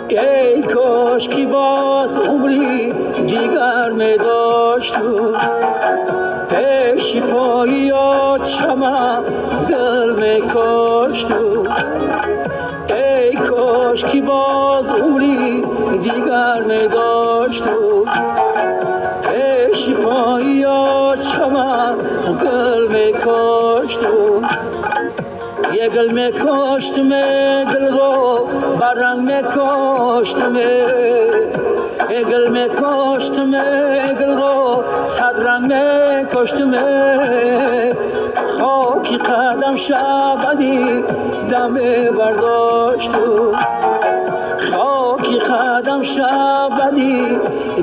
ای کاش که باز عمری دیگر می داشت پیش پای یاد شما گل می کاشت ای کاش که باز عمری دیگر می داشت پیش پای یاد شما گل می کاشت یه گل می کاشت می گل رو برنگ می کاشت می یه گل می کاشت می گل رو صد رنگ می کاشت می خاکی قدم شبدی دم برداشت خاکی قدم شبدی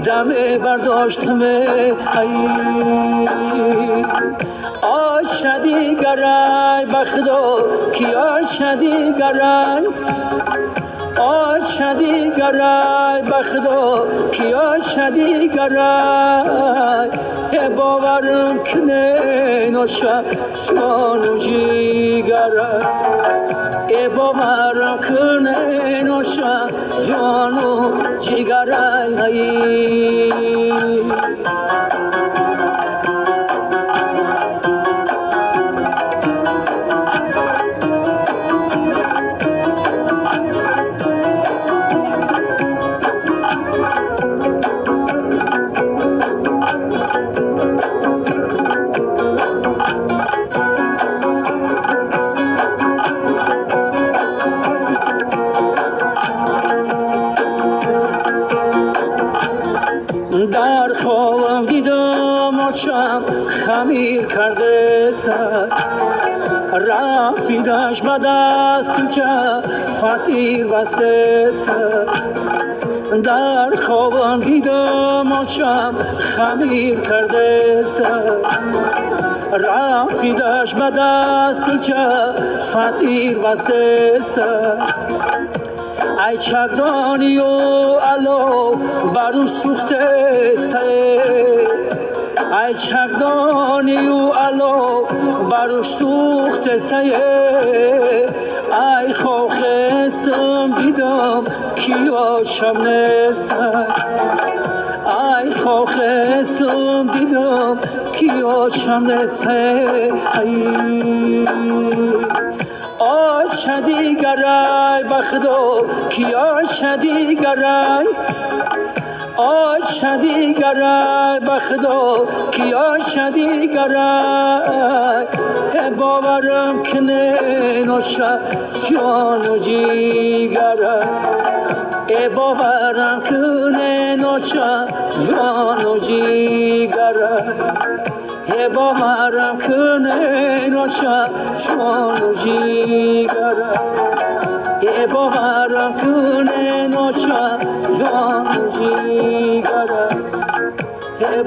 دم برداشت می آج شدی گرای بخدا کی آج شدی گرای آج شدی گرای بخدا کی آج شدی گرای باورم کنه نوشا جانو جیگرای باورم کنه نوشا جانو جیگرای در خوابم دیدم آچم خمیر کرده سر رفیدش بعد از کوچه فقیر بسته سر در خوابم دیدم آچم خمیر کرده سر رفیدش بعد از کوچه فقیر بسته سر ای چگدانی و علو برو سوخته سه ای چگدانی و علو برو سوخته سه ای خوخستم دیدم کیا شم نسته ای خوخستم دیدم کیا شم نسته آج شدی گرای بخدا کی آج شدی گرای آج شدی گرای بخدا کی آج شدی گرای باورم کنه نوشا جانو جیگرای باورم کنه نوشا جانو جیگرای باورم کنه نوشا جانو جیگرای باورم کنه نوشا جانو جیگرای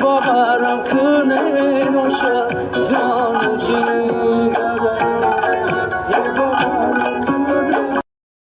باورم کنه نوشا جانو